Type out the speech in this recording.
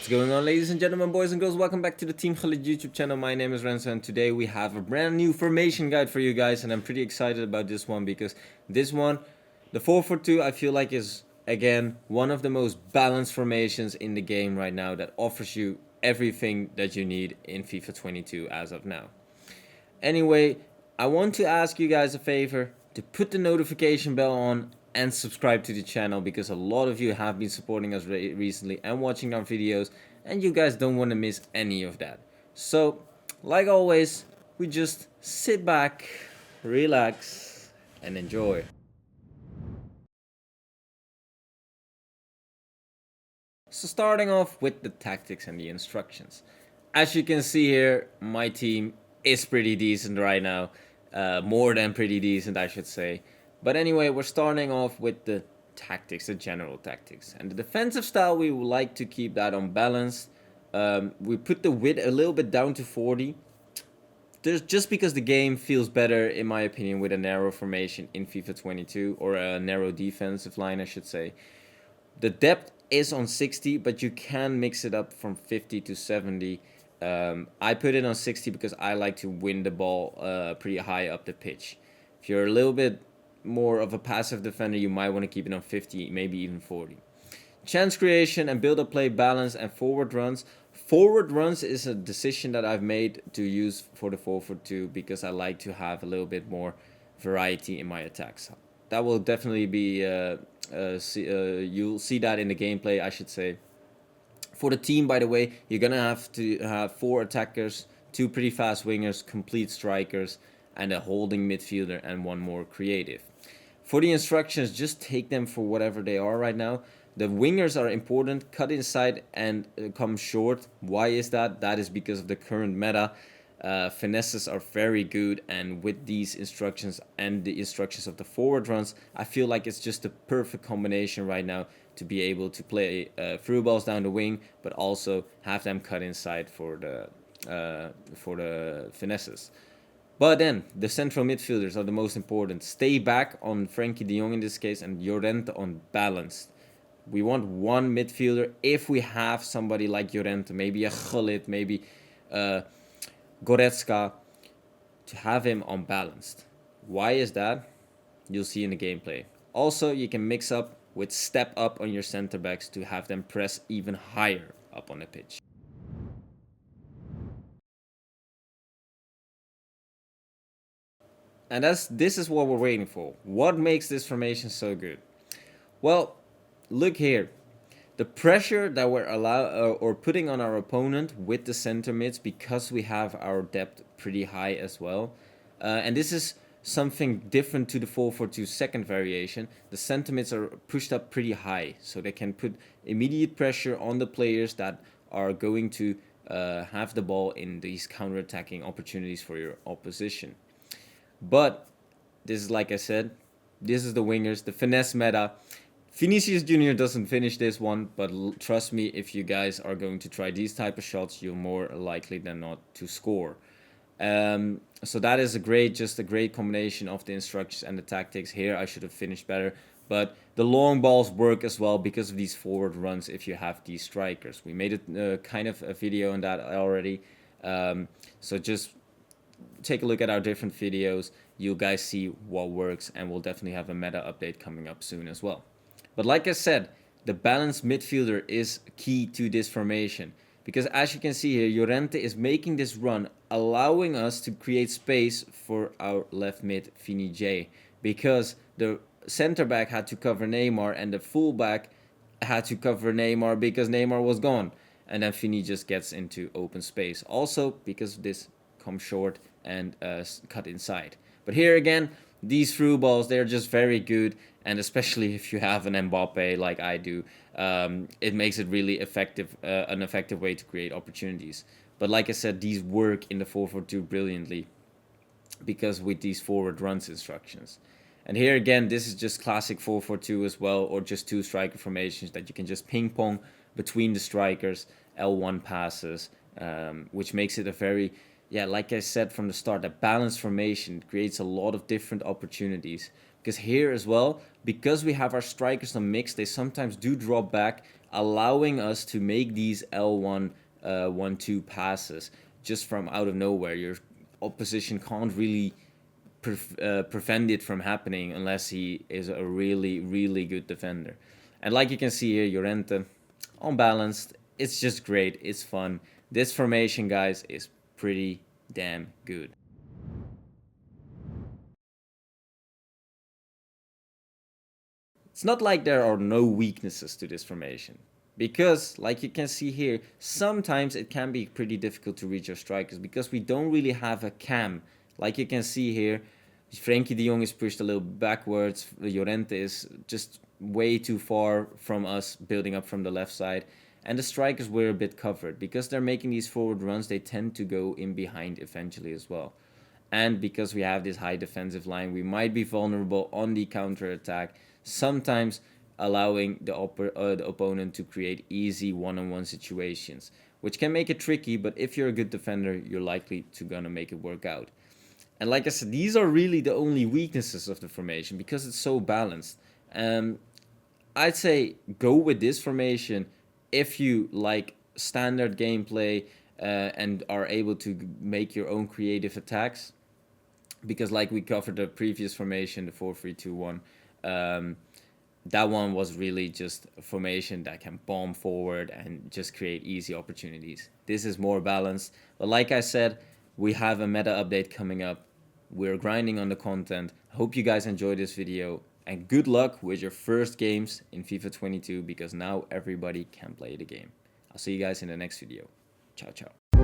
What's going on, ladies and gentlemen, boys and girls? Welcome back to the Team Gullit YouTube channel. My name is Renzo and today we have a brand new formation guide for you guys, and I'm pretty excited about this one because this one, the 4-4-2, I feel like is again one of the most balanced formations in the game right now that offers you everything that you need in FIFA 22 as of now. Anyway, I want to ask you guys a favor to put the notification bell on and subscribe to the channel because a lot of you have been supporting us recently and watching our videos, and you guys don't want to miss any of that. So, like always, we just sit back, relax, and enjoy. So starting off with the tactics and the instructions. As you can see here, my team is pretty decent right now. More than pretty decent, I should say. But anyway, we're starting off with the tactics, the general tactics. And the defensive style, we would like to keep that unbalanced. We put the width a little bit down to 40. Just because the game feels better, in my opinion, with a narrow formation in FIFA 22, or a narrow defensive line, I should say. The depth is on 60, but you can mix it up from 50 to 70. I put it on 60 because I like to win the ball pretty high up the pitch. If you're a little bit more of a passive defender, you might want to keep it on 50, maybe even 40. Chance creation and build-up play balance and forward runs. Forward runs is a decision that I've made to use for the 4-4-2 because I like to have a little bit more variety in my attacks. That will definitely be, you'll see that in the gameplay, I should say. For the team, by the way, you're going to have to have 4 attackers, 2 pretty fast wingers, complete strikers, and a holding midfielder and 1 more creative. For the instructions, just take them for whatever they are right now. The wingers are important, cut inside and come short. Why is that? That is because of the current meta. Finesses are very good, and with these instructions and the instructions of the forward runs, I feel like it's just the perfect combination right now to be able to play through balls down the wing, but also have them cut inside for the finesses. But then, the central midfielders are the most important. Stay back on Frankie de Jong in this case, and Llorente on balanced. We want one midfielder. If we have somebody like Llorente, maybe a Gullit, maybe Goretzka, to have him unbalanced. Why is that? You'll see in the gameplay. Also, you can mix up with step up on your center backs to have them press even higher up on the pitch. And this is what we're waiting for. What makes this formation so good? Well, look here. The pressure that we're putting on our opponent with the center mids, because we have our depth pretty high as well. And this is something different to the 4-4-2 second variation. The center mids are pushed up pretty high, so they can put immediate pressure on the players that are going to have the ball in these counter-attacking opportunities for your opposition. But this is, like I said, this is the wingers, the finesse meta. Vinicius Jr. doesn't finish this one, but trust me, if you guys are going to try these type of shots, you're more likely than not to score. So that is a great combination of the instructions and the tactics. Here I should have finished better, but the long balls work as well because of these forward runs if you have these strikers. We made it kind of a video on that already, so just take a look at our different videos. You guys see what works, and we'll definitely have a meta update coming up soon as well. But like I said, the balanced midfielder is key to this formation. Because as you can see here, Llorente is making this run, allowing us to create space for our left mid, Vini J. Because the center back had to cover Neymar, and the fullback had to cover Neymar because Neymar was gone. And then Vini just gets into open space. Also, because of this, come short and cut inside. But here again, these through balls, they're just very good, and especially if you have an Mbappe like I do, it makes it really effective, an effective way to create opportunities. But like I said, these work in the 4-4-2 brilliantly because with these forward runs instructions. And here again, this is just classic 4-4-2 as well, or just 2 striker formations that you can just ping pong between the strikers, L1 passes, which makes it a very, like I said from the start, a balanced formation creates a lot of different opportunities. Because here as well, because we have our strikers on mix, they sometimes do drop back allowing us to make these L1 1-2 passes just from out of nowhere. Your opposition can't really prevent it from happening unless he is a really, really good defender. And like you can see here, Llorente, unbalanced. It's just great. It's fun. This formation, guys, is pretty damn good. It's not like there are no weaknesses to this formation. Because, like you can see here, sometimes it can be pretty difficult to reach our strikers because we don't really have a cam. Like you can see here, Frenkie de Jong is pushed a little backwards. Llorente is just way too far from us, building up from the left side. And the strikers were a bit covered. Because they're making these forward runs, they tend to go in behind eventually as well. And because we have this high defensive line, we might be vulnerable on the counter attack, sometimes allowing the opponent to create easy one-on-one situations, which can make it tricky, but if you're a good defender, you're likely to gonna make it work out. And like I said, these are really the only weaknesses of the formation because it's so balanced. I'd say go with this formation if you like standard gameplay and are able to make your own creative attacks. Because like we covered the previous formation, the 4-3-2-1, that one was really just a formation that can bomb forward and just create easy opportunities. This is more balanced. But like I said, we have a meta update coming up. We're grinding on the content. Hope you guys enjoyed this video. And good luck with your first games in FIFA 22 because now everybody can play the game. I'll see you guys in the next video. Ciao, ciao.